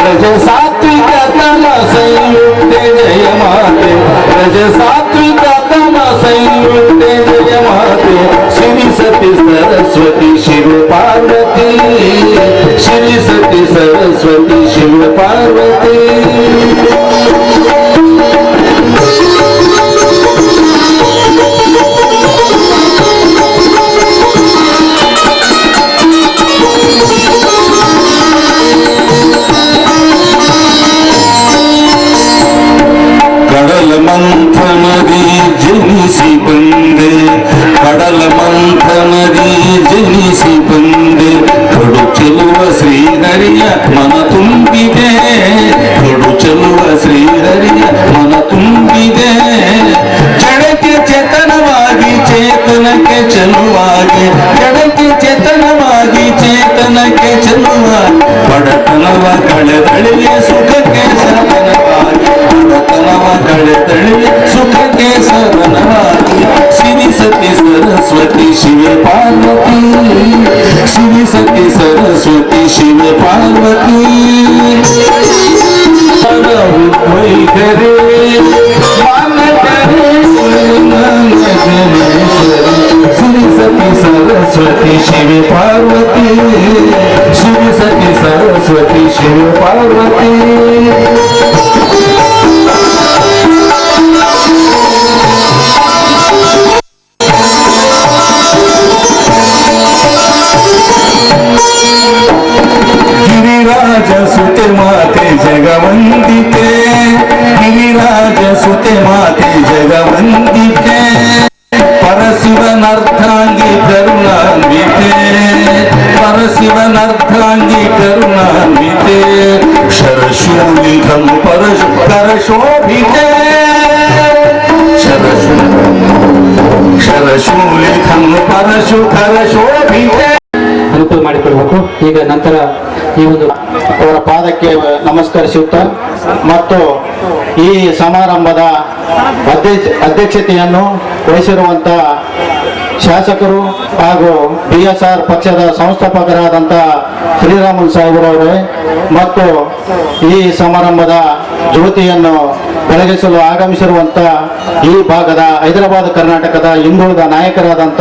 रज सात्विक तम संयुक्ते जय माते रज सात्विक तम संयुक्ते जय माते श्री सती सरस्वती शिव पार्वती श्री सती सरस्वती शिव पार्वती ಮಂಥನದಿ ಜನಿಸಿ ಬಂದೆ ಕಡಲ ಮಂಥನದಿ ಜನಿಸಿ ಬಂದೆ ಕಡು ಚೆಲುವ ಶ್ರೀಹರಿಯ ಮನ ತುಂಬಿದೆ ಕಡು ಚೆಲುವ ಶ್ರೀಹರಿಯ ಮನ ತುಂಬಿದೆ ಜಡಕ್ಕೆ ಚೇತನವಾಗಿ ಚೇತನಕ್ಕೆ ಚೆಲುವಾಗಿ ಜಡಕ್ಕೆ ಚೇತನವಾಗಿ ಚೇತನಕ್ಕೆ ಚೆಲುವಾಗಿ ಬಡತನವ ಕಳೆದಳಿಗೆ ಸುಖಕ್ಕೆ ಸದನವಾಗಿ ಬಡತನವ ಕಳೆದಳಿಗೆ ಸುಖಕ್ಕೆ ಸದನವಾಗಿ ಶ್ರೀ ಸತಿ ಸರಸ್ವತಿ ಶಿವ ಪಾರ್ವತಿ ಶ್ರೀ ಸತಿ ಸರಸ್ವತಿ ಶಿವ ಪಾರ್ವತಿ ವೈಖರೇ श्री सती सरस्वती शिव पार्वती श्री सती सरस्वती शिव पार्वती गिरिराज सुते माते जगवंदिते गिरिराज सुते माते जगवंदिते परशिवनर्धांगी करुणान्विते परशिवनर्धांगी करुणान्विते शरशूलिकं करशोभिते शरशूलिकं करशोभिते ಅನುಕೂಲ ಮಾಡಿಕೊಡ್ಬೇಕು. ಈಗ ನಂತರ ಈ ಒಂದು ಅವರ ಪಾದಕ್ಕೆ ನಮಸ್ಕರಿಸುತ್ತಾ ಮತ್ತು ಈ ಸಮಾರಂಭದ ಅಧ್ಯಕ್ಷತೆಯನ್ನು ವಹಿಸಿರುವಂತ ಶಾಸಕರು ಹಾಗೂ BSR ಪಕ್ಷದ ಸಂಸ್ಥಾಪಕರಾದಂಥ ಶ್ರೀರಾಮುಲು ಸಾಹೇಬರವರೇ ಮತ್ತು ಈ ಸಮಾರಂಭದ ಜ್ಯೋತಿಯನ್ನು ಬೆಳಗಿಸಲು ಆಗಮಿಸಿರುವಂತ ಈ ಭಾಗದ ಹೈದರಾಬಾದ್ ಕರ್ನಾಟಕದ ಹಿಂದುಳಿದ ನಾಯಕರಾದಂಥ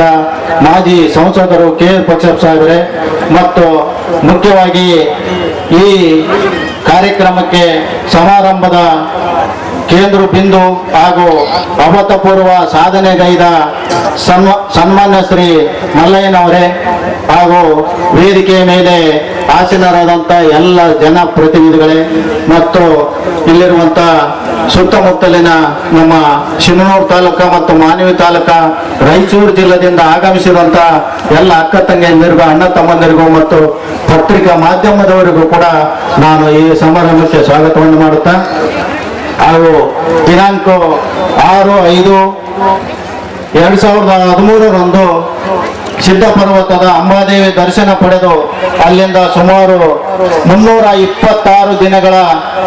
ಮಾಜಿ ಸಂಸದರು KR ಪಕ್ಷಪ್ಪ ಸಾಹೇಬರೇ ಮತ್ತು ಮುಖ್ಯವಾಗಿ ಈ ಕಾರ್ಯಕ್ರಮಕ್ಕೆ ಸಮಾರಂಭದ ಕೇಂದ್ರ ಬಿಂದು ಹಾಗೂ ಅಭೂತಪೂರ್ವ ಸಾಧನೆಗೈದ ಸನ್ಮಾನ್ಯ ಶ್ರೀ ಮಲ್ಲಯ್ಯನವರೇ ಹಾಗೂ ವೇದಿಕೆಯ ಮೇಲೆ ಆಸೀನರಾದಂಥ ಎಲ್ಲ ಜನಪ್ರತಿನಿಧಿಗಳೇ ಮತ್ತು ಇಲ್ಲಿರುವಂಥ ಸುತ್ತಮುತ್ತಲಿನ ನಮ್ಮ ಶಿವನೂರು ತಾಲೂಕು ಮತ್ತು ಮಾನ್ವಿ ತಾಲೂಕು ರಾಯಚೂರು ಜಿಲ್ಲೆಯಿಂದ ಆಗಮಿಸಿರುವಂಥ ಎಲ್ಲ ಅಕ್ಕ ತಂಗಿಯಂದಿರಿಗೂ ಅಣ್ಣ ತಮ್ಮಂದಿರಿಗೂ ಮತ್ತು ಪತ್ರಿಕಾ ಮಾಧ್ಯಮದವರಿಗೂ ಕೂಡ ನಾನು ಈ ಸಮಾರಂಭಕ್ಕೆ ಸ್ವಾಗತವನ್ನು ಮಾಡುತ್ತಾ ಹಾಗೂ ದಿನಾಂಕ 6/5/2013 ಸಿದ್ಧಪರ್ವತದ ಅಂಬಾದೇವಿ ದರ್ಶನ ಪಡೆದು ಅಲ್ಲಿಂದ ಸುಮಾರು 326 ದಿನಗಳ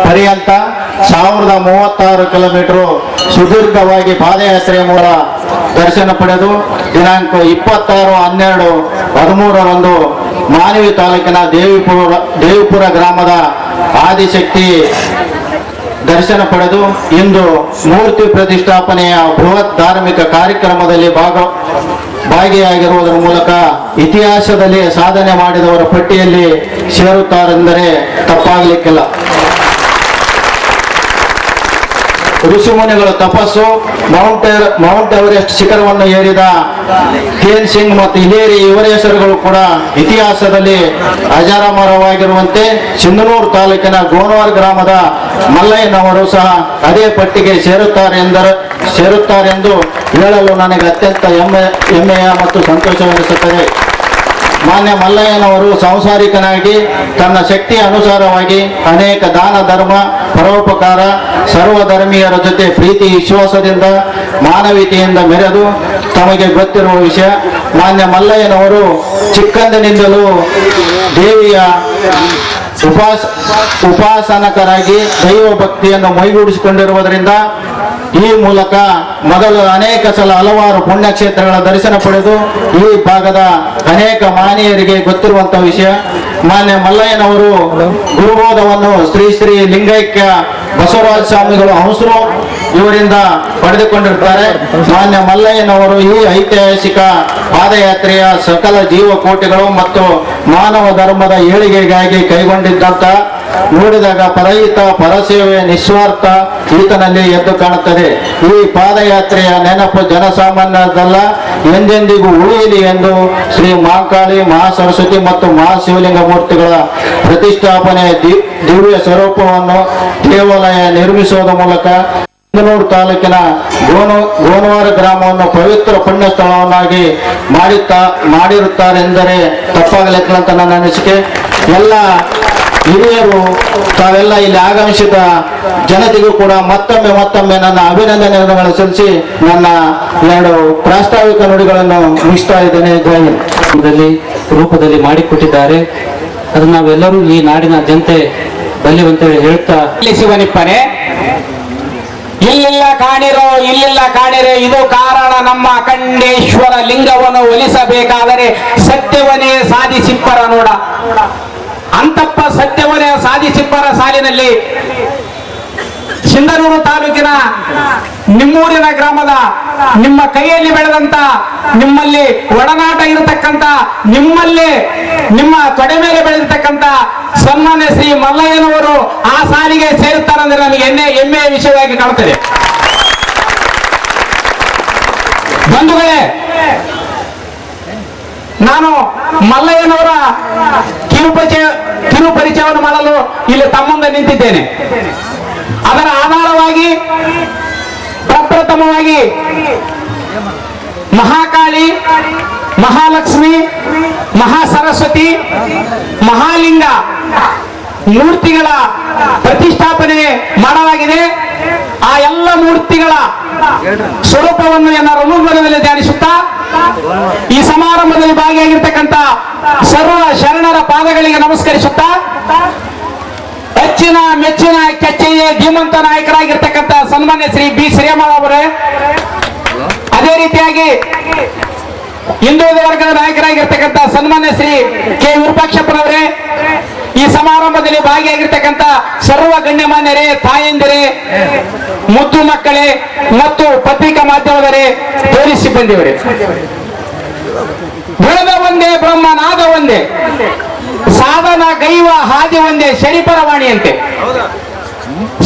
ಪರ್ಯಂತ 1036 ಕಿಲೋಮೀಟರ್ ಸುದೀರ್ಘವಾಗಿ ಪಾದಯಾತ್ರೆಯ ಮೂಲ ದರ್ಶನ ಪಡೆದು ದಿನಾಂಕ 26/12/13 ಮಾನ್ವಿ ತಾಲೂಕಿನ ದೇವಿಪುರ ಗ್ರಾಮದ ಆದಿಶಕ್ತಿ ದರ್ಶನ ಪಡೆದು ಇಂದು ಮೂರ್ತಿ ಪ್ರತಿಷ್ಠಾಪನೆಯ ಬೃಹತ್ ಧಾರ್ಮಿಕ ಕಾರ್ಯಕ್ರಮದಲ್ಲಿ ಭಾಗಿಯಾಗಿರುವುದರ ಮೂಲಕ ಇತಿಹಾಸದಲ್ಲಿ ಸಾಧನೆ ಮಾಡಿದವರ ಪಟ್ಟಿಯಲ್ಲಿ ಸೇರುತ್ತಾರೆಂದರೆ ತಪ್ಪಾಗಲಿಕ್ಕಿಲ್ಲ. ಋಷಿಮುನಿಗಳ ತಪಸ್ಸು ಮೌಂಟ್ ಎವರೆಸ್ಟ್ ಶಿಖರವನ್ನು ಏರಿದ ಖೇನ್ ಸಿಂಗ್ ಮತ್ತು ಹಿಲೇರಿ ಇವರ ಹೆಸರುಗಳು ಕೂಡ ಇತಿಹಾಸದಲ್ಲಿ ಅಜರಾಮರವಾಗಿರುವಂತೆ ಸಿಂಧನೂರು ತಾಲೂಕಿನ ಗೋನವಾರ್ ಗ್ರಾಮದ ಮಲ್ಲಯ್ಯನವರು ಸಹ ಅದೇ ಪಟ್ಟಿಗೆ ಸೇರುತ್ತಾರೆಂದು ಹೇಳಲು ನನಗೆ ಅತ್ಯಂತ ಹೆಮ್ಮೆಯ ಮತ್ತು ಸಂತೋಷವೆನಿಸುತ್ತದೆ. ಮಾನ್ಯ ಮಲ್ಲಯ್ಯನವರು ಸಂಸಾರಿಕನಾಗಿ ತನ್ನ ಶಕ್ತಿಯ ಅನುಸಾರವಾಗಿ ಅನೇಕ ದಾನ ಧರ್ಮ ಪರೋಪಕಾರ ಸರ್ವಧರ್ಮೀಯರ ಜೊತೆ ಪ್ರೀತಿ ವಿಶ್ವಾಸದಿಂದ ಮಾನವೀಯತೆಯಿಂದ ಮೆರೆದು ತಮಗೆ ಗೊತ್ತಿರುವ ವಿಷಯ ಮಾನ್ಯ ಮಲ್ಲಯ್ಯನವರು ಚಿಕ್ಕಂದಿನಿಂದಲೂ ದೇವಿಯ ಉಪಾಸನಕರಾಗಿ ದೈವ ಭಕ್ತಿಯನ್ನು ಮೈಗೂಡಿಸಿಕೊಂಡಿರುವುದರಿಂದ ಈ ಮೂಲಕ ಮೊದಲು ಅನೇಕ ಸಲ ಹಲವಾರು ಪುಣ್ಯಕ್ಷೇತ್ರಗಳ ದರ್ಶನ ಪಡೆದು ಈ ಭಾಗದ ಅನೇಕ ಮಾನೀಯರಿಗೆ ಗೊತ್ತಿರುವಂತಹ ವಿಷಯ. ಮಾನ್ಯ ಮಲ್ಲಯ್ಯನವರು ಗುರುಬೋಧವನ್ನು ಶ್ರೀ ಶ್ರೀ ಲಿಂಗೈಕ್ಯ ಬಸವರಾಜ ಸ್ವಾಮಿಗಳು ಹಂಸರು ಇವರಿಂದ ಪಡೆದುಕೊಂಡಿರ್ತಾರೆ. ಮಾನ್ಯ ಮಲ್ಲಯ್ಯನವರು ಈ ಐತಿಹಾಸಿಕ ಪಾದಯಾತ್ರೆಯ ಸಕಲ ಜೀವಕೋಟಿಗಳು ಮತ್ತು ಮಾನವ ಧರ್ಮದ ಏಳಿಗೆಗಾಗಿ ಕೈಗೊಂಡಿದ್ದಂತ ನೋಡಿದಾಗ ಪರಹಿತ ಪರಸೇವೆ ನಿಸ್ವಾರ್ಥ ಈತನಲ್ಲಿ ಎದ್ದು ಕಾಣುತ್ತದೆ. ಈ ಪಾದಯಾತ್ರೆಯ ನೆನಪು ಜನಸಾಮಾನ್ಯರಲ್ಲ, ಎಂದೆಂದಿಗೂ ಉಳಿಯಲಿ ಎಂದು ಶ್ರೀ ಮಹಾಕಾಳಿ, ಮಹಾಸರಸ್ವತಿ ಮತ್ತು ಮಹಾಶಿವಲಿಂಗ ಮೂರ್ತಿಗಳ ಪ್ರತಿಷ್ಠಾಪನೆಯ ದಿವ್ಯ ಸ್ವರೂಪವನ್ನು ದೇವಾಲಯ ನಿರ್ಮಿಸುವುದರ ಮೂಲಕ ಸಿಂಧನೂರು ತಾಲೂಕಿನ ಗೋನವಾರ ಗ್ರಾಮವನ್ನು ಪವಿತ್ರ ಪುಣ್ಯ ಸ್ಥಳವನ್ನಾಗಿ ಮಾಡಿರುತ್ತಾರೆಂದರೆ ತಪ್ಪಾಗಲಿಕ್ಕಿಲ್ಲ ಅಂತ ನನ್ನ ಅನಿಸಿಕೆ. ಎಲ್ಲ ಹಿರಿಯರು ತಾವೆಲ್ಲ ಇಲ್ಲಿ ಆಗಮಿಸಿದ ಜನತೆಗೂ ಕೂಡ ಮತ್ತೊಮ್ಮೆ ನನ್ನ ಅಭಿನಂದನೆಗಳನ್ನು ಸಲ್ಲಿಸಿ ನನ್ನ ಎರಡು ಪ್ರಾಸ್ತಾವಿಕ ನುಡಿಗಳನ್ನು ಮುಗಿಸ್ತಾ ಇದ್ದೇನೆ. ಜೈ ಹಿಂದ್. ರೂಪದಲ್ಲಿ ಮಾಡಿಕೊಟ್ಟಿದ್ದಾರೆ. ಅದನ್ನು ನಾವೆಲ್ಲರೂ ಈ ನಾಡಿನ ಜನತೆ ಬಲ್ಲಿವಂತೇಳಿ ಹೇಳ್ತಾ ಶಿವನಿಪ್ಪನೆ ಇಲ್ಲೆಲ್ಲ ಕಾಣಿರೋ ಇದು ಕಾರಣ ನಮ್ಮ ಅಖಂಡೇಶ್ವರ ಲಿಂಗವನ್ನು ಒಲಿಸಬೇಕಾದರೆ ಸತ್ಯವನ್ನೇ ಸಾಧಿಸಿಪ್ಪರ ನೋಡ ಅಂತಪ್ಪ ಸತ್ಯವನ್ನೇ ಸಾಧಿಸಿಪ್ಪರ ಸಾಲಿನಲ್ಲಿ ಸಿಂಧನೂರು ತಾಲೂಕಿನ ನಿಮ್ಮೂರಿನ ಗ್ರಾಮದ ನಿಮ್ಮ ಕೈಯಲ್ಲಿ ಬೆಳೆದಂತ ನಿಮ್ಮಲ್ಲಿ ಒಡನಾಟ ಇರತಕ್ಕಂತ ನಿಮ್ಮಲ್ಲಿ ನಿಮ್ಮ ತೊಡೆ ಮೇಲೆ ಬೆಳೆದಿರ್ತಕ್ಕಂತ ಸನ್ಮಾನ್ಯ ಶ್ರೀ ಮಲ್ಲಯ್ಯನವರು ಆ ಸಾಲಿಗೆ ಸೇರುತ್ತಾರಂದ್ರೆ ನಮಗೆ ಹೆಮ್ಮೆಯ ವಿಷಯವಾಗಿ ಕಾಣುತ್ತದೆ. ಬಂಧುಗಳೇ, ನಾನು ಮಲ್ಲಯ್ಯನವರ ಕಿರುಪರಿಚಯವನ್ನು ಮಾಡಲು ಇಲ್ಲಿ ತಮ್ಮ ಮುಂದೆ ನಿಂತಿದ್ದೇನೆ. ಅದರ ಆಧಾರವಾಗಿ ಪ್ರಪ್ರಥಮವಾಗಿ ಮಹಾಕಾಳಿ, ಮಹಾಲಕ್ಷ್ಮಿ, ಮಹಾಸರಸ್ವತಿ, ಮಹಾಲಿಂಗ ಮೂರ್ತಿಗಳ ಪ್ರತಿಷ್ಠಾಪನೆ ಮಾಡಲಾಗಿದೆ. ಆ ಎಲ್ಲ ಮೂರ್ತಿಗಳ ಸ್ವರೂಪವನ್ನು ಎಲ್ಲರ ಅನುಭವದಲ್ಲಿ ಧ್ಯಾನಿಸುತ್ತಾ ಈ ಸಮಾರಂಭದಲ್ಲಿ ಭಾಗಿಯಾಗಿರ್ತಕ್ಕಂಥ ಸರ್ವ ಶರಣರ ಪಾದಗಳಿಗೆ ನಮಸ್ಕರಿಸುತ್ತಾ ಹೆಚ್ಚಿನ ಮೆಚ್ಚಿನ ಕೆಚ್ಚೆಯ ಧೀಮಂತ ನಾಯಕರಾಗಿರ್ತಕ್ಕಂಥ ಸನ್ಮಾನ್ಯ ಶ್ರೀ ಬಿ ಶ್ರೀರಾಮರಾವ್ ಅವರೇ, ಅದೇ ರೀತಿಯಾಗಿ ಹಿಂದುಳಿದ ವರ್ಗದ ನಾಯಕರಾಗಿರ್ತಕ್ಕಂಥ ಸನ್ಮಾನ್ಯ ಶ್ರೀ ಕೆ ವಿರೂಪಾಕ್ಷಪ್ಪನವರೇ, ಈ ಸಮಾರಂಭದಲ್ಲಿ ಭಾಗಿಯಾಗಿರ್ತಕ್ಕಂಥ ಸರ್ವ ಗಣ್ಯಮಾನ್ಯರೇ, ತಾಯಂದಿರೇ, ಮುದ್ದು ಮಕ್ಕಳೇ ಮತ್ತು ಪತ್ರಿಕಾ ಮಾಧ್ಯಮದವರೇ, ಪೊಲೀಸ್ ಸಿಬ್ಬಂದಿಯವರೇ, ಬೆಳೆದ ಒಂದೇ ಬ್ರಹ್ಮನಾದ ಒಂದೇ ಸಾಧನ ಗೈವ ಹಾದಿ ಒಂದೇ ಶರೀಪರವಾಣಿಯಂತೆ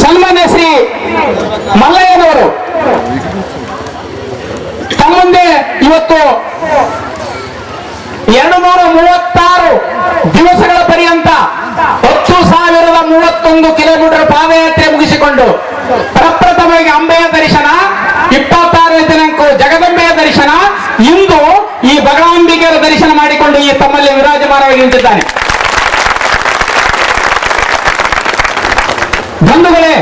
ಸನ್ಮಾನ್ಯ ಶ್ರೀ ಮಲ್ಲಯ್ಯನವರು ತಮ್ಮಂದೇ ಇವತ್ತು 236 ದಿವಸಗಳ ಪರ್ಯಂತ 10,031 ಕಿಲೋಮೀಟರ್ ಪಾದಯಾತ್ರೆ ಮುಗಿಸಿಕೊಂಡು ಪ್ರಪ್ರಥಮವಾಗಿ ಅಂಬೆಯ ದರ್ಶನ, 26ನೇ ದಿನಾಂಕ ಜಗದಂಬೆಯ ದರ್ಶನ, ಇಂದು ಈ ಬಗಲಾಂಬಿಕೆಯರ ದರ್ಶನ ಮಾಡಿಕೊಂಡು ಈ ತಮ್ಮಲ್ಲಿ ವಿರಾಜಮಾನವಾಗಿ ನಿಂತಿದ್ದಾನೆ. ಬಂಧುಗಳೇ,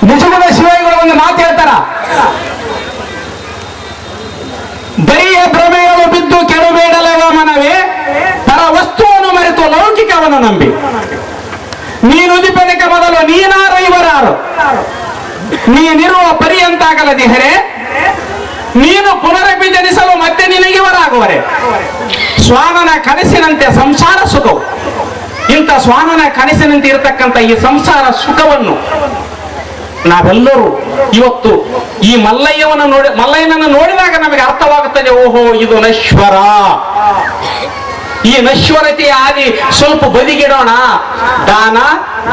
ನಿಜಗುಣ ಶಿವೈಗಳು ಒಂದು ಮಾತು ಹೇಳ್ತಾರ, ಬರಿಯ ಭ್ರಮೆಗಳು ಬಿದ್ದು ಕೆಡಬೇಡಲವ ಮನವೇ, ಪರ ವಸ್ತುವನ್ನು ಮರೆತು ಲೌಕಿಕವನ್ನು ನಂಬಿ ನೀನುದಿಪದಕ್ಕೆ ಮೊದಲು ನೀನಾರು ಇವರಾರು ನೀನಿರುವ ಪರ್ಯಂತಾಗಲದಿಹರೆ ನೀನು ಪುನರಪಿ ಜನಿಸಲು ಮತ್ತೆ ನಿನಗಿವರಾಗುವರೆ. ಸ್ವಾಮನ ಕನಸಿನಂತೆ ಸಂಸಾರ ಸುಖವು, ಇಂಥ ಸ್ವಾಮನ ಕನಸಿನಂತೆ ಇರತಕ್ಕಂಥ ಈ ಸಂಸಾರ ಸುಖವನ್ನು ನಾವೆಲ್ಲರೂ ಇವತ್ತು ಈ ಮಲ್ಲಯ್ಯನನ್ನು ನೋಡಿದಾಗ ನಮಗೆ ಅರ್ಥವಾಗುತ್ತದೆ, ಓಹೋ ಇದು ನಶ್ವರ, ಈ ನಶ್ವರತೆಯ ಆದಿ ಸ್ವಲ್ಪ ಬದಿಗಿಡೋಣ. ದಾನ,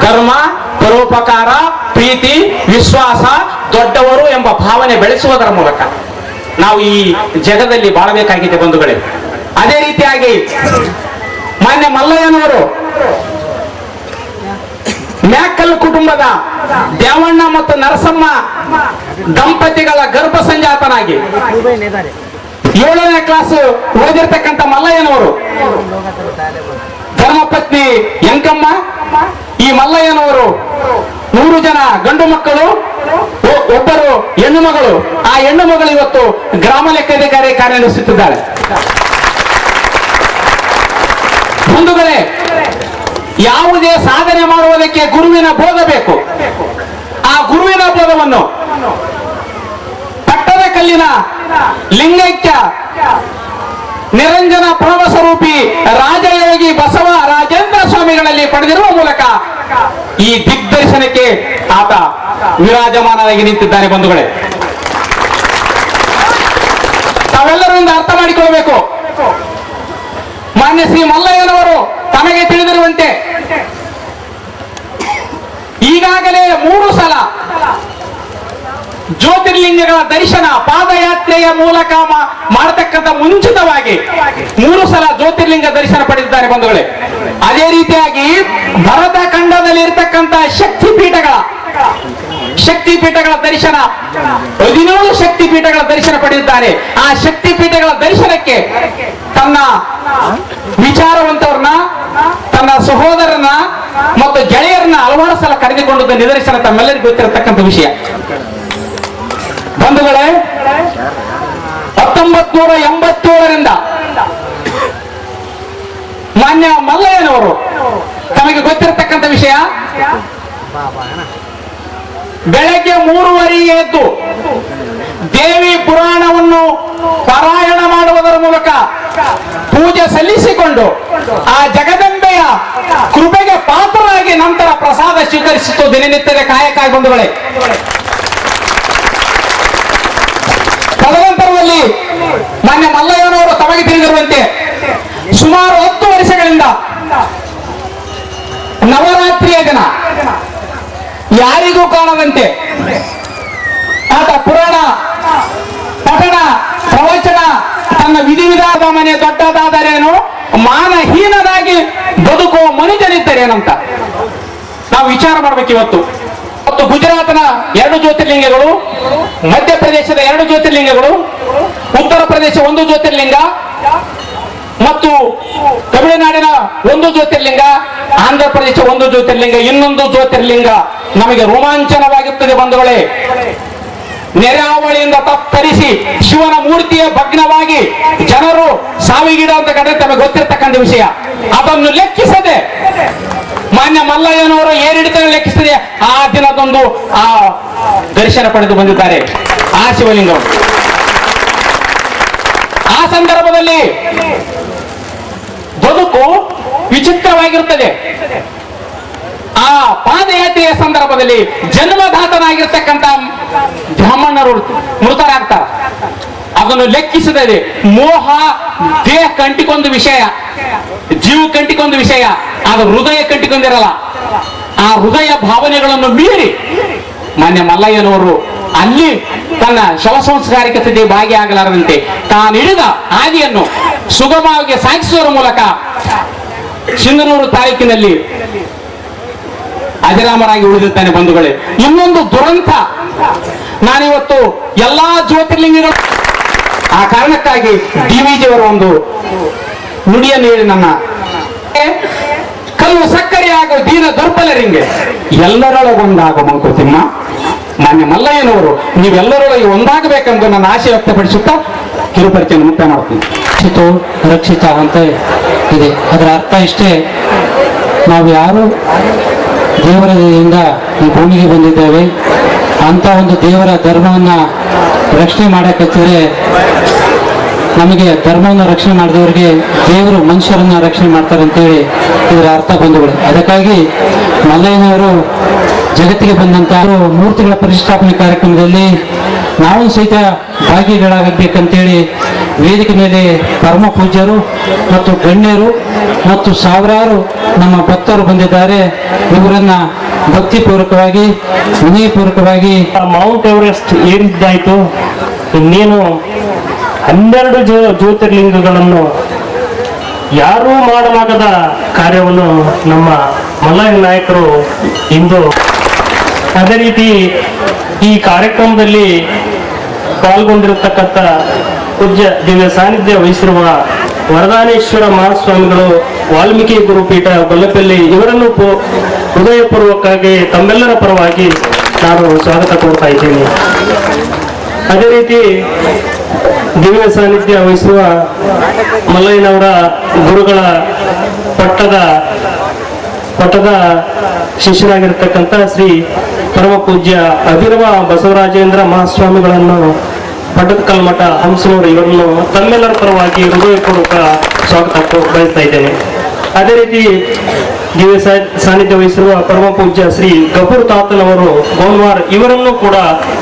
ಧರ್ಮ, ಪರೋಪಕಾರ, ಪ್ರೀತಿ, ವಿಶ್ವಾಸ, ದೊಡ್ಡವರು ಎಂಬ ಭಾವನೆ ಬೆಳೆಸುವುದರ ಮೂಲಕ ನಾವು ಈ ಜಗದಲ್ಲಿ ಬಾಳಬೇಕಾಗಿದೆ ಬಂಧುಗಳೇ. ಅದೇ ರೀತಿಯಾಗಿ ಮಾನ್ಯ ಮಲ್ಲಯ್ಯನವರು ಮ್ಯಾಕಲ್ ಕುಟುಂಬದ ದೇವಣ್ಣ ಮತ್ತು ನರಸಮ್ಮ ದಂಪತಿಗಳ ಗರ್ಭ ಸಂಜಾತನಾಗಿ 7ನೇ ಕ್ಲಾಸ್ ಓದಿರ್ತಕ್ಕಂಥ ಮಲ್ಲಯ್ಯನವರು ಧರ್ಮಪತ್ನಿ ಯಂಕಮ್ಮ, ಈ ಮಲ್ಲಯ್ಯನವರು 100 ಜನ ಗಂಡು ಮಕ್ಕಳು, ಒಬ್ಬರು ಹೆಣ್ಣು ಮಗಳು. ಆ ಹೆಣ್ಣು ಮಗಳು ಇವತ್ತು ಗ್ರಾಮ ಲೆಕ್ಕಾಧಿಕಾರಿ ಕಾರ್ಯನಿರ್ವಹಿಸುತ್ತಿದ್ದಾಳೆ. ಬಂಧುಗಳೇ, ಯಾವುದೇ ಸಾಧನೆ ಮಾಡುವುದಕ್ಕೆ ಗುರುವಿನ ಬೋಧ ಬೇಕು. ಆ ಗುರುವಿನ ಬೋಧವನ್ನು ಪಟ್ಟದ ಕಲ್ಲಿನ ಲಿಂಗೈಕ್ಯ ನಿರಂಜನ ಪ್ರಣವ ಸ್ವರೂಪಿ ರಾಜಯೋಗಿ ಬಸವ ರಾಜೇಂದ್ರ ಸ್ವಾಮಿಗಳಲ್ಲಿ ಪಡೆದಿರುವ ಮೂಲಕ ಈ ದಿಗ್ದರ್ಶನಕ್ಕೆ ಆತ ವಿರಾಜಮಾನರಾಗಿ ನಿಂತಿದ್ದಾನೆ. ಬಂಧುಗಳೇ, ತಾವೆಲ್ಲರೂ ಇಂದ ಅರ್ಥ ಮಾಡಿಕೊಳ್ಳಬೇಕು. ಮಾನ್ಯ ಶ್ರೀ ಮಲ್ಲಯ್ಯನವರು ತಮಗೆ ತಿಳಿದಿರುವಂತೆ ಈಗಾಗಲೇ 3 ಸಲ ಜ್ಯೋತಿರ್ಲಿಂಗಗಳ ದರ್ಶನ ಪಾದಯಾತ್ರೆಯ ಮೂಲಕ ಮಾಡತಕ್ಕಂಥ ಮುಂಚಿತವಾಗಿ 3 ಸಲ ಜ್ಯೋತಿರ್ಲಿಂಗ ದರ್ಶನ ಪಡೆದಿದ್ದಾರೆ. ಬಂಧುಗಳೇ, ಅದೇ ರೀತಿಯಾಗಿ ಭರತ ಖಂಡದಲ್ಲಿ ಇರತಕ್ಕಂಥ ಶಕ್ತಿಪೀಠಗಳ ದರ್ಶನ 17 ಶಕ್ತಿಪೀಠಗಳ ದರ್ಶನ ಪಡೆದಿದ್ದಾರೆ. ಆ ಶಕ್ತಿಪೀಠಗಳ ದರ್ಶನಕ್ಕೆ ತನ್ನ ವಿಚಾರವಂತವ್ರನ್ನ, ತನ್ನ ಸಹೋದರನ ಮತ್ತು ಗೆಳೆಯರನ್ನ ಹಲವಾರು ಸಲ ಕರೆದುಕೊಂಡದ ನಿದರ್ಶನ ತಮ್ಮೆಲ್ಲರಿಗೂ ಗೊತ್ತಿರತಕ್ಕಂಥ ವಿಷಯ. ಬಂಧುಗಳೇ, 1987ರಿಂದ ಮಾನ್ಯ ಮಲ್ಲಯ್ಯನವರು ತಮಗೆ ಗೊತ್ತಿರತಕ್ಕಂಥ ವಿಷಯ, ಬೆಳಗ್ಗೆ 3:30ಗೆ ಎದ್ದು ದೇವಿ ಪುರಾಣವನ್ನು ಪಾರಾಯಣ ಮಾಡುವುದರ ಮೂಲಕ ಪೂಜೆ ಸಲ್ಲಿಸಿಕೊಂಡು ಆ ಜಗದಂಬೆಯ ಕೃಪೆಗೆ ಪಾತ್ರರಾಗಿ ನಂತರ ಪ್ರಸಾದ ಸ್ವೀಕರಿಸಿತು ದಿನನಿತ್ಯದ ಕಾಯಕ. ಬಂಧುಗಳೇ, ತದನಂತರದಲ್ಲಿ ಮಾನ್ಯ ಮಲ್ಲಯ್ಯನವರು ತಮಗೆ ತಿಳಿದಿರುವಂತೆ ಸುಮಾರು 10 ವರ್ಷಗಳಿಂದ ನವರಾತ್ರಿಯ ದಿನ ಯಾರಿಗೂ ಕಾಣದಂತೆ ಆತ ಪುರಾಣ ಪಠಣ ಪ್ರವಚನ ತನ್ನ ವಿಧಿವಿಧಾನದ ಮನೆ ದೊಡ್ಡದಾದರೇನು ಮಾನಹೀನನಾಗಿ ಬದುಕುವ ಮನುಷ್ಯನಿದ್ದರೇನಂತ ನಾವು ವಿಚಾರ ಮಾಡಬೇಕು. ಇವತ್ತು ಗುಜರಾತ್ನ 2 ಜ್ಯೋತಿರ್ಲಿಂಗಗಳು, ಮಧ್ಯಪ್ರದೇಶದ 2 ಜ್ಯೋತಿರ್ಲಿಂಗಗಳು, ಉತ್ತರ ಪ್ರದೇಶ 1 ಜ್ಯೋತಿರ್ಲಿಂಗ ಮತ್ತು ತಮಿಳುನಾಡಿನ 1 ಜ್ಯೋತಿರ್ಲಿಂಗ, ಆಂಧ್ರ ಪ್ರದೇಶ 1 ಜ್ಯೋತಿರ್ಲಿಂಗ, ಇನ್ನೊಂದು ಜ್ಯೋತಿರ್ಲಿಂಗ ನಮಗೆ ರೋಮಾಂಚನವಾಗುತ್ತದೆ. ಬಂಧುಗಳೇ, ನೆರೆಹಾವಳಿಯಿಂದ ತತ್ತರಿಸಿ ಶಿವನ ಮೂರ್ತಿಯ ಭಗ್ನವಾಗಿ ಜನರು ಸಾವಿಗೀಡಾದ ಕಡೆ ತಮಗೆ ಗೊತ್ತಿರತಕ್ಕಂಥ ವಿಷಯ. ಅದನ್ನು ಲೆಕ್ಕಿಸದೆ ಮಾನ್ಯ ಮಲ್ಲಯ್ಯನವರು ಏರಿಡಿತನ ಲೆಕ್ಕಿಸದೆ ಆ ದಿನದೊಂದು ಆ ದರ್ಶನ ಪಡೆದು ಬಂದಿದ್ದಾರೆ ಆ ಶಿವಲಿಂಗವನ್ನು. ಆ ಸಂದರ್ಭದಲ್ಲಿ ಬದುಕು ವಿಚಿತ್ರವಾಗಿರುತ್ತದೆ. ಆ ಪಾದಯಾತ್ರೆಯ ಸಂದರ್ಭದಲ್ಲಿ ಜನ್ಮದಾತನಾಗಿರ್ತಕ್ಕಂಥ ಬ್ರಾಹ್ಮಣರು ಮೃತರಾಗ್ತಾರೆ. ಅದನ್ನು ಲೆಕ್ಕಿಸದೆ ಮೋಹ ದೇಹ ಕಂಟಿಕೊಂದು ವಿಷಯ, ಜೀವ ಕಂಟಿಕೊಂದು ವಿಷಯ, ಅದು ಹೃದಯ ಕಂಟಿಕೊಂಡಿರಲ್ಲ. ಆ ಹೃದಯ ಭಾವನೆಗಳನ್ನು ಮೀರಿ ಮಾನ್ಯ ಮಲ್ಲಯ್ಯನವರು ಅಲ್ಲಿ ತನ್ನ ಶವ ಸಂಸ್ಕಾರಿಕತೆಗೆ ಭಾಗಿಯಾಗಲಾರದಂತೆ ತಾನು ಹಿಡಿದ ಹಾದಿಯನ್ನು ಸುಗಮವಾಗಿ ಸಾಗಿಸುವ ಮೂಲಕ ಸಿಂಧನೂರು ತಾಲೂಕಿನಲ್ಲಿ ಅಜರಾಮರಾಗಿ ಉಳಿದಿದ್ದಾನೆ. ಬಂಧುಗಳೇ, ಇನ್ನೊಂದು ದುರಂತ, ನಾನಿವತ್ತು ಎಲ್ಲಾ ಜ್ಯೋತಿರ್ಲಿಂಗಗಳು ಆ ಕಾರಣಕ್ಕಾಗಿ ಡಿವಿಜಿ ಅವರ ಒಂದು ನುಡಿಯನ್ನು ಹೇಳಿ ನನ್ನ ಕಲ್ಲು ಸಕ್ಕರೆ ಆಗೋ ದೀನ ದುರ್ಬಲರಿಂಗೆ ಎಲ್ಲರೊಳಗೊಂದಾಗೋ ಮಂಕುತಿಮ್ಮ. ಮಾನ್ಯ ಮಲ್ಲಯ್ಯನವರು ನೀವೆಲ್ಲರೊಳಗೆ ಒಂದಾಗಬೇಕೆಂದು ನನ್ನ ಆಶೆ ವ್ಯಕ್ತಪಡಿಸುತ್ತಾ ಕಿರುಪರಿಚಯ ಮುಕ್ತ ಮಾಡ್ತೀನಿ. ರಕ್ಷಿತ ಅಂತ ಇದೆ. ಅದರ ಅರ್ಥ ಇಷ್ಟೇ, ನಾವು ಯಾರು ದೇವರದಿಂದ ಈ ಭೂಮಿಗೆ ಬಂದಿದ್ದೇವೆ ಅಂತ ಒಂದು ದೇವರ ಧರ್ಮವನ್ನು ರಕ್ಷಣೆ ಮಾಡಕ್ಕಿದ್ರೆ ನಮಗೆ ಧರ್ಮವನ್ನು ರಕ್ಷಣೆ ಮಾಡಿದವರಿಗೆ ದೇವರು ಮನುಷ್ಯರನ್ನ ರಕ್ಷಣೆ ಮಾಡ್ತಾರೆ ಅಂತೇಳಿ ಇದರ ಅರ್ಥ. ಬಂಧುಗಳು, ಅದಕ್ಕಾಗಿ ಮಲ್ಲಯ್ಯನವರು ಜಗತ್ತಿಗೆ ಬಂದಂತಹ ಮೂರ್ತಿಗಳ ಪ್ರತಿಷ್ಠಾಪನೆ ಕಾರ್ಯಕ್ರಮದಲ್ಲಿ ನಾವು ಸಹಿತ ಭಾಗಿಗಳಾಗಬೇಕಂತೇಳಿ ವೇದಿಕೆ ಮೇಲೆ ಪರಮ ಪೂಜ್ಯರು ಮತ್ತು ಗಣ್ಯರು ಮತ್ತು ಸಾವಿರಾರು ನಮ್ಮ ಭಕ್ತರು ಬಂದಿದ್ದಾರೆ. ಇವರನ್ನ ಭಕ್ತಿಪೂರ್ವಕವಾಗಿ ವಿನಯಪೂರ್ವಕವಾಗಿ ಮೌಂಟ್ ಎವರೆಸ್ಟ್ ಏರಿದ್ದಾಯ್ತು, ಇನ್ನೇನು 12 ಜ್ಯೋತಿರ್ಲಿಂಗಗಳನ್ನು ಯಾರೂ ಮಾಡಲಾಗದ ಕಾರ್ಯವನ್ನು ನಮ್ಮ ಮಲ್ಲಯ್ಯ ನಾಯಕರು ಇಂದು ಅದೇ ರೀತಿ ಈ ಕಾರ್ಯಕ್ರಮದಲ್ಲಿ ಪಾಲ್ಗೊಂಡಿರತಕ್ಕಂಥ ಪೂಜ್ಯ ದಿವ್ಯ ಸಾನ್ನಿಧ್ಯ ವಹಿಸಿರುವ ವರದಾನೇಶ್ವರ ಮಹಾಸ್ವಾಮಿಗಳು ವಾಲ್ಮೀಕಿ ಗುರುಪೀಠ ಗೊಲ್ಲಪಲ್ಲಿ ಇವರನ್ನು ಹೃದಯಪೂರ್ವಕವಾಗಿ ತಮ್ಮೆಲ್ಲರ ಪರವಾಗಿ ನಾನು ಸ್ವಾಗತ ಕೋರ್ತಾ ಇದ್ದೇನೆ. ಅದೇ ರೀತಿ ದಿವ್ಯ ಸಾನ್ನಿಧ್ಯ ವಹಿಸುವ ಮಲ್ಲಯ್ಯನವರ ಗುರುಗಳ ಪಟ್ಟದ ಶಿಷ್ಯರಾಗಿರ್ತಕ್ಕಂಥ ಶ್ರೀ ಪರಮ ಪೂಜ್ಯ ಅಭಿನವ ಬಸವರಾಜೇಂದ್ರ ಮಹಾಸ್ವಾಮಿಗಳನ್ನು ಪಟ್ಟದಕಲ್ಲು ಮಠ ಹಂಸನೂರು ಇವರನ್ನು ತಮ್ಮೆಲ್ಲರ ಪರವಾಗಿ ಹೃದಯಪೂರ್ವಕ ಸ್ವಾಗತ ಬಯಸ್ತಾ ಇದ್ದೇನೆ. ಅದೇ ರೀತಿ ದಿವ್ಯ ಸಾನ್ನಿಧ್ಯ ವಹಿಸಿರುವ ಪರಮ ಪೂಜ್ಯ ಶ್ರೀ ಗಫೂರ್ ತಾತನವರು ಗೋನ್ವಾರ್ ಇವರನ್ನು ಕೂಡ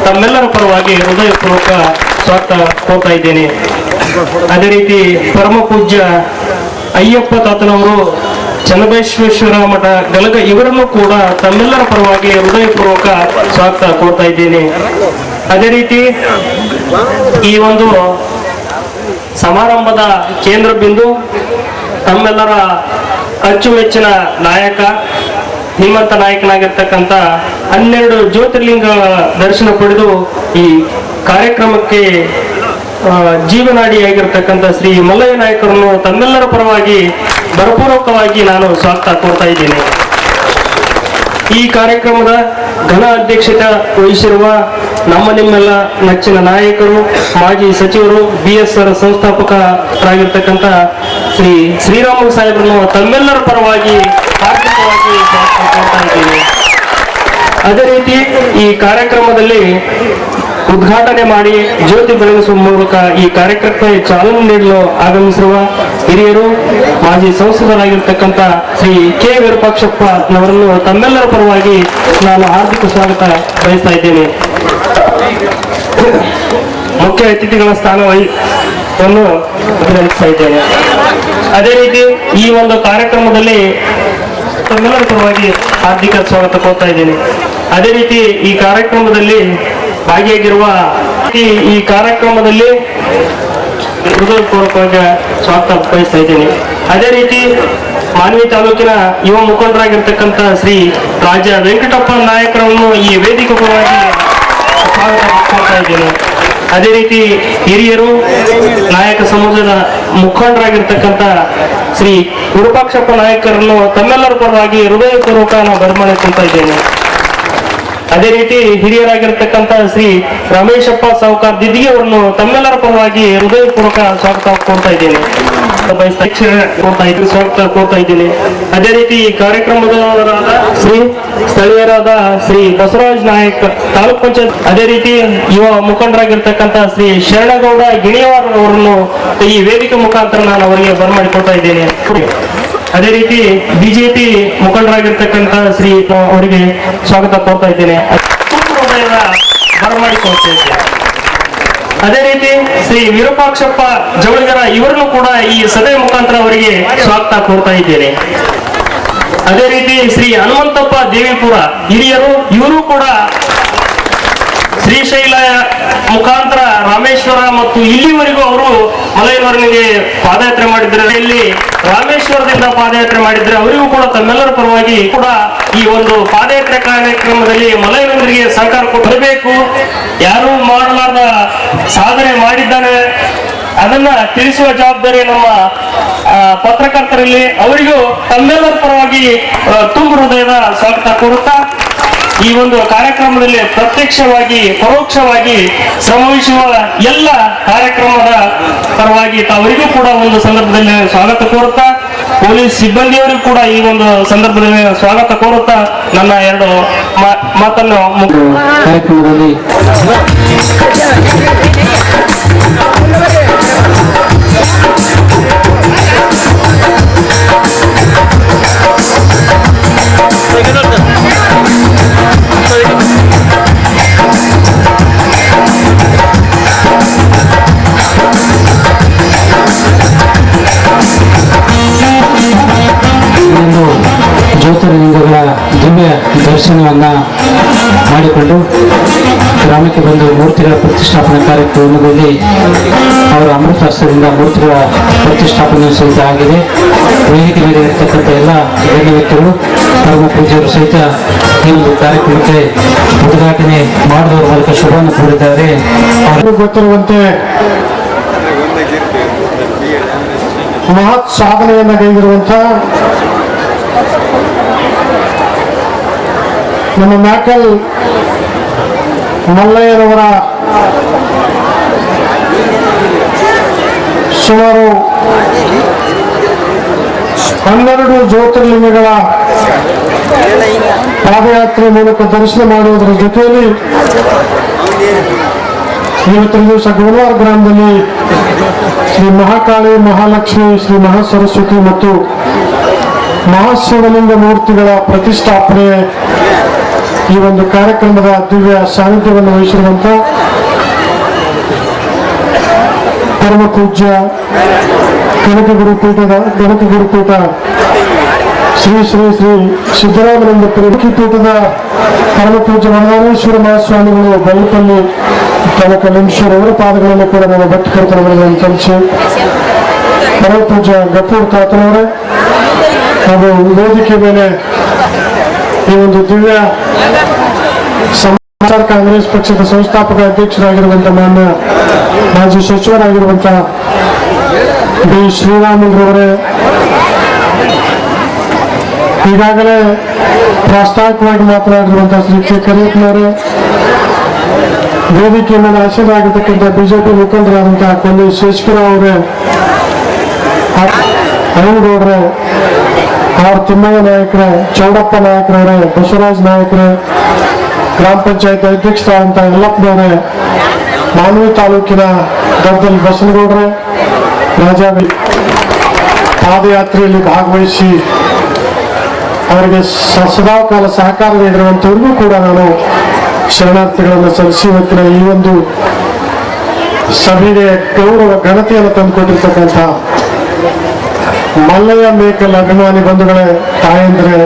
ತಮ್ಮೆಲ್ಲರ ಪರವಾಗಿ ಹೃದಯಪೂರ್ವಕ ಸ್ವಾಗತ ಕೋರ್ತಾ ಇದ್ದೇನೆ. ಅದೇ ರೀತಿ ಪರಮ ಪೂಜ್ಯ ಅಯ್ಯಪ್ಪ ತಾತನವರು ಚನ್ನಬಸವೇಶ್ವರ ಮಠ ಗಲಗ ಇವರನ್ನು ಕೂಡ ತಮ್ಮೆಲ್ಲರ ಪರವಾಗಿ ಹೃದಯಪೂರ್ವಕ ಸ್ವಾಗತ ಕೋರ್ತಾ ಇದ್ದೇನೆ. ಅದೇ ರೀತಿ ಈ ಒಂದು ಸಮಾರಂಭದ ಕೇಂದ್ರ ಬಿಂದು ತಮ್ಮೆಲ್ಲರ ಅಚ್ಚುಮೆಚ್ಚಿನ ನಾಯಕ ಧೀಮಂತ ನಾಯಕನಾಗಿರ್ತಕ್ಕಂಥ 12 ಜ್ಯೋತಿರ್ಲಿಂಗ ದರ್ಶನ ಪಡೆದು ಈ ಕಾರ್ಯಕ್ರಮಕ್ಕೆ ಜೀವನಾಡಿಯಾಗಿರ್ತಕ್ಕಂಥ ಶ್ರೀ ಮಲ್ಲಯ್ಯ ನಾಯಕರನ್ನು ತಮ್ಮೆಲ್ಲರ ಪರವಾಗಿ ಭರಪೂರ್ವಕವಾಗಿ ನಾನು ಸ್ವಾಗತ ಕೋರ್ತಾ ಇದ್ದೇನೆ. ಈ ಕಾರ್ಯಕ್ರಮದ ಘನ ಅಧ್ಯಕ್ಷತೆ ವಹಿಸಿರುವ ನಿಮ್ಮೆಲ್ಲ ನೆಚ್ಚಿನ ನಾಯಕರು, ಮಾಜಿ ಸಚಿವರು, BSR ಸಂಸ್ಥಾಪಕರಾಗಿರ್ತಕ್ಕಂಥ ಶ್ರೀ ಶ್ರೀರಾಮುಲು ಸಾಹೇಬರನ್ನು ತಮ್ಮೆಲ್ಲರ ಪರವಾಗಿ ಹಾರ್ದಿಕವಾಗಿ ಸ್ವಾಗತ ಕೋರ್ತಾ ಇದ್ದೇನೆ. ಅದೇ ರೀತಿ ಈ ಕಾರ್ಯಕ್ರಮದಲ್ಲಿ ಉದ್ಘಾಟನೆ ಮಾಡಿ ಜ್ಯೋತಿ ಬೆಳಗಿಸುವ ಮೂಲಕ ಈ ಕಾರ್ಯಕ್ರಮಕ್ಕೆ ಚಾಲನೆ ನೀಡಲು ಆಗಮಿಸಿರುವ ಹಿರಿಯರು, ಮಾಜಿ ಸಂಸದರಾಗಿರ್ತಕ್ಕಂಥ ಶ್ರೀ ಕೆ ವಿರೂಪಾಕ್ಷಪ್ಪನವರನ್ನು ತಮ್ಮೆಲ್ಲರ ಪರವಾಗಿ ನಾನು ಹಾರ್ದಿಕ ಸ್ವಾಗತ ಬಯಸ್ತಾ ಇದ್ದೇನೆ. ಮುಖ್ಯ ಅತಿಥಿಗಳ ಸ್ಥಾನವನ್ನು ಅಭಿನಂದಿಸ್ತಾ ಇದ್ದೇನೆ. ಅದೇ ರೀತಿ ಈ ಒಂದು ಕಾರ್ಯಕ್ರಮದಲ್ಲಿ ತಮ್ಮೆಲ್ಲರ ಪರವಾಗಿ ಹಾರ್ದಿಕ ಸ್ವಾಗತ ಕೋರ್ತಾ ಇದ್ದೇನೆ. ಅದೇ ರೀತಿ ಈ ಕಾರ್ಯಕ್ರಮದಲ್ಲಿ ಭಾಗಿಯಾಗಿರುವ ಈ ಕಾರ್ಯಕ್ರಮದಲ್ಲಿ ಹೃದಯಪೂರ್ವಕವಾಗಿ ಸ್ವಾಗತ ಬಯಸ್ತಾ ಇದ್ದೇನೆ. ಅದೇ ರೀತಿ ಮಾನ್ವಿ ತಾಲೂಕಿನ ಯುವ ಮುಖಂಡರಾಗಿರ್ತಕ್ಕಂಥ ಶ್ರೀ ರಾಜ ವೆಂಕಟಪ್ಪ ನಾಯಕರನ್ನು ಈ ವೇದಿಕೆ ಪರವಾಗಿ ಸ್ವಾಗತ ಕೋರ್ತಾ ಇದ್ದೇನೆ. ಅದೇ ರೀತಿ ಹಿರಿಯರು, ನಾಯಕ ಸಮಾಜದ ಮುಖಂಡರಾಗಿರ್ತಕ್ಕಂಥ ಶ್ರೀ ವಿರೂಪಾಕ್ಷಪ್ಪ ನಾಯಕರನ್ನು ತಮ್ಮೆಲ್ಲರ ಪರವಾಗಿ ಹೃದಯಪೂರ್ವಕ ನಾನು ಬರಮಾಡಿಕೊಳ್ತಾ ಇದ್ದೇನೆ. ಅದೇ ರೀತಿ ಹಿರಿಯರಾಗಿರ್ತಕ್ಕಂಥ ಶ್ರೀ ರಮೇಶಪ್ಪ ಸಾವುಕಾರ್ ದಿದ್ದಿಗೆ ಅವರನ್ನು ತಮ್ಮೆಲ್ಲರ ಪರವಾಗಿ ಹೃದಯಪೂರ್ವಕ ಸ್ವಾಗತ ಕೋರ್ತಾ ಇದ್ದೇನೆ. ಸ್ವಾಗತ ಕೋರ್ತಾ ಇದ್ದೇನೆ. ಅದೇ ರೀತಿ ಈ ಕಾರ್ಯಕ್ರಮದವರಾದ ಸ್ಥಳೀಯರಾದ ಶ್ರೀ ಬಸವರಾಜ್ ನಾಯಕ್ ತಾಲೂಕ್ ಪಂಚಾಯತ್, ಅದೇ ರೀತಿ ಯುವ ಮುಖಂಡರಾಗಿರ್ತಕ್ಕಂಥ ಶ್ರೀ ಶರಣಗೌಡ ಗಿಣಿವಾರ್ ಅವರನ್ನು ಈ ವೇದಿಕೆ ಮುಖಾಂತರ ನಾನು ಅವರಿಗೆ ಬರಮಾಡಿಕೊಳ್ತಾ ಇದ್ದೇನೆ. ಅದೇ ರೀತಿ ಬಿಜೆಪಿ ಮುಖಂಡರಾಗಿರ್ತಕ್ಕಂಥ ಶ್ರೀ ಅವರಿಗೆ ಸ್ವಾಗತ ಕೋರ್ತಾ ಇದ್ದೇನೆ, ಬರಮಾಡಿಕೊಳ್ತಾ ಇದ್ದೇನೆ. ಅದೇ ರೀತಿ ಶ್ರೀ ವಿರೂಪಾಕ್ಷಪ್ಪ ಜವಳಿಗರ ಇವರನ್ನು ಕೂಡ ಈ ಸಭೆ ಮುಖಾಂತರ ಅವರಿಗೆ ಸ್ವಾಗತ ಕೋರ್ತಾ ಇದ್ದೇನೆ. ಅದೇ ರೀತಿ ಶ್ರೀ ಹನುಮಂತಪ್ಪ ದೇವಿಪುರ ಹಿರಿಯರು, ಇವರು ಕೂಡ ಶ್ರೀಶೈಲ ಮುಖಾಂತರ ರಾಮೇಶ್ವರ ಮತ್ತು ಇಲ್ಲಿವರೆಗೂ ಅವರು ಮಲೈನವರನಿಗೆ ಪಾದಯಾತ್ರೆ ಮಾಡಿದ್ರೆ, ಇಲ್ಲಿ ರಾಮೇಶ್ವರದಿಂದ ಪಾದಯಾತ್ರೆ ಮಾಡಿದ್ರೆ ಅವರಿಗೂ ಕೂಡ ತಮ್ಮೆಲ್ಲರ ಪರವಾಗಿ ಕೂಡ ಈ ಒಂದು ಪಾದಯಾತ್ರೆ ಕಾರ್ಯಕ್ರಮದಲ್ಲಿ ಮಲೈನವರಿಗೆ ಸಹಕಾರ ಕೊಡಬೇಕು. ಯಾರು ಮಾಡಲಾದ ಸಾಧನೆ ಮಾಡಿದ್ದಾನೆ ಅದನ್ನ ತಿಳಿಸುವ ಜವಾಬ್ದಾರಿ ನಮ್ಮ ಪತ್ರಕರ್ತರಲ್ಲಿ, ಅವರಿಗೂ ತಮ್ಮೆಲ್ಲರ ಪರವಾಗಿ ತುಂಬ ಹೃದಯದ ಸ್ವಾಗತ ಕೋರುತ್ತಾ ಈ ಒಂದು ಕಾರ್ಯಕ್ರಮದಲ್ಲಿ ಪ್ರತ್ಯಕ್ಷವಾಗಿ ಪರೋಕ್ಷವಾಗಿ ಶ್ರಮವಹಿಸುವ ಎಲ್ಲ ಕಾರ್ಯಕ್ರಮದ ಪರವಾಗಿ ಅವರಿಗೂ ಕೂಡ ಒಂದು ಸಂದರ್ಭದಲ್ಲಿ ಸ್ವಾಗತ ಕೋರುತ್ತಾ, ಪೊಲೀಸ್ ಸಿಬ್ಬಂದಿಯವರಿಗೂ ಕೂಡ ಈ ಒಂದು ಸಂದರ್ಭದಲ್ಲಿ ಸ್ವಾಗತ ಕೋರುತ್ತಾ ನನ್ನ ಎರಡು ಮಾತನ್ನು ಕಾರ್ಯಕ್ರಮದಲ್ಲಿ ಜ್ಯೋತಿರ್ಲಿಂಗಗಳ ದಿವ್ಯ ದರ್ಶನವನ್ನ ಮಾಡಿಕೊಂಡು ಗ್ರಾಮಕ್ಕೆ ಬಂದು ಮೂರ್ತಿಗಳ ಪ್ರತಿಷ್ಠಾಪನಾ ಕಾರ್ಯಕ್ರಮದಲ್ಲಿ ಅವರ ಅಮೃತಾಸ್ತ್ರದಿಂದ ಮೂರ್ತಿಗಳ ಪ್ರತಿಷ್ಠಾಪನೆ ಸಹಿತ ಆಗಿದೆ. ವೇದಿಕೆ ಮೇಲೆ ಇರತಕ್ಕಂಥ ಎಲ್ಲ ಗಣ್ಯ ವ್ಯಕ್ತಿಗಳು ಪರಮ ಪೂಜ್ಯರು ಸಹಿತ ಈ ಒಂದು ಕಾರ್ಯಕ್ರಮಕ್ಕೆ ಉದ್ಘಾಟನೆ ಮಾಡುವ ಮೂಲಕ ಶುಭವನ್ನು ಕೋರಿದ್ದಾರೆ. ಗೊತ್ತಿರುವಂತೆ ಮಹತ್ ಸಾಧನೆಯನ್ನು ಕೈಗಿರುವಂತ ನಮ್ಮ ಮ್ಯಾಕಲ್ ಮಲ್ಲಯ್ಯನವರ ಸುಮಾರು 12 ಜ್ಯೋತಿರ್ಲಿಂಗಗಳ ಪಾದಯಾತ್ರೆ ಮೂಲಕ ದರ್ಶನ ಮಾಡುವುದರ ಜೊತೆಯಲ್ಲಿ ಇವತ್ತಿನ ದಿವಸ ಗೋಲ್ವಾರ ಗ್ರಾಮದಲ್ಲಿ ಶ್ರೀ ಮಹಾಕಾಳಿ, ಮಹಾಲಕ್ಷ್ಮಿ, ಶ್ರೀ ಮಹಾಸರಸ್ವತಿ ಮತ್ತು ಮಹಾಶಿವಲಿಂಗ ಮೂರ್ತಿಗಳ ಪ್ರತಿಷ್ಠಾಪನೆ ಈ ಒಂದು ಕಾರ್ಯಕ್ರಮದ ದಿವ್ಯ ಸಾನ್ನಿಧ್ಯವನ್ನು ವಹಿಸಿರುವಂತ ಪರಮ ಪೂಜ್ಯ ಗಣಕ ಗುರುಪೀಠ ಶ್ರೀ ಶ್ರೀ ಶ್ರೀ ಸಿದ್ದರಾಮಲಿಂಗ ಪೀಠದ ಪರಮ ಪೂಜ್ಯ ವರದಾನೇಶ್ವರ ಮಹಾಸ್ವಾಮಿಗಳು ಬೈಪಲ್ಲಿ ಕನಕ ಲಿಂಗೇಶ್ವರ ಅವರ ಪಾದಗಳನ್ನು ಕೂಡ ನಾವು ಭಕ್ತಿ ಕರ್ತವ್ಯಗಳನ್ನು ಸಲ್ಲಿಸಿ ಪರಮ ಪೂಜ್ಯ ಗಫೂರ್ ತಾತನವರೇ ಹಾಗೂ ವೇದಿಕೆ ಮೇಲೆ ಈ ಒಂದು ದಿವ್ಯ ಸಮಾಚಾರ ಕಾಂಗ್ರೆಸ್ ಪಕ್ಷದ ಸಂಸ್ಥಾಪಕ ಅಧ್ಯಕ್ಷರಾಗಿರುವಂತಹ ಮಾನ್ಯ ಮಾಜಿ ಸಚಿವರಾಗಿರುವಂತಹ ಬಿ ಶ್ರೀರಾಮುಲುರವರೇ, ಈಗಾಗಲೇ ಪ್ರಾಸ್ತಾವಿಕವಾಗಿ ಮಾತನಾಡಿರುವಂತಹ ಶ್ರೀ ಕೆ ಕರಿಯಪ್ಪನವರೇ, ವೇದಿಕೆಯ ಮೇಲೆ ಆಶೀರ್ವಾಗಿರ್ತಕ್ಕಂಥ ಬಿಜೆಪಿ ಮುಖಂಡರಾದಂತಹ ಕೊಲ್ಲಿ ಶೇಷಕರಾವ್ ಅವರೇ, ಅರುಣಗೌಡ್ರೆ, ಆರ್ ತಿಮ್ಮಯ್ಯ ನಾಯಕರೇ, ಚೌಡಪ್ಪ ನಾಯಕರವರೇ, ಬಸವರಾಜ್ ನಾಯಕರೇ, ಗ್ರಾಮ ಪಂಚಾಯತ್ ಅಧ್ಯಕ್ಷರಾದಂತಹ ಯಲ್ಲಪ್ಪನವರೇ, ಮಾನ್ವಿ ತಾಲೂಕಿನ ಗದ್ದಲ್ ಬಸನಗೌಡ್ರೆ, ರಾಜಾವಿ ಪಾದಯಾತ್ರೆಯಲ್ಲಿ ಭಾಗವಹಿಸಿ ಅವರಿಗೆ ಸದಾಕಾಲ ಸಹಕಾರ ನೀಡಿರುವಂತವರಿಗೂ ಕೂಡ ನಾನು ಶರಣಾರ್ಥಿಗಳನ್ನು ಸಲ್ಲಿಸಿ ಇವತ್ತಿನ ಈ ಒಂದು ಸಭೆಗೆ ಗೌರವ ಘನತೆಯನ್ನು ತಂದುಕೊಟ್ಟಿರ್ತಕ್ಕಂಥ ಮಲ್ಲಯ್ಯ ಮೇಕಲ್ ಅಭಿಮಾನಿ ಬಂಧುಗಳೇ, ತಾಯಂದ್ರೆ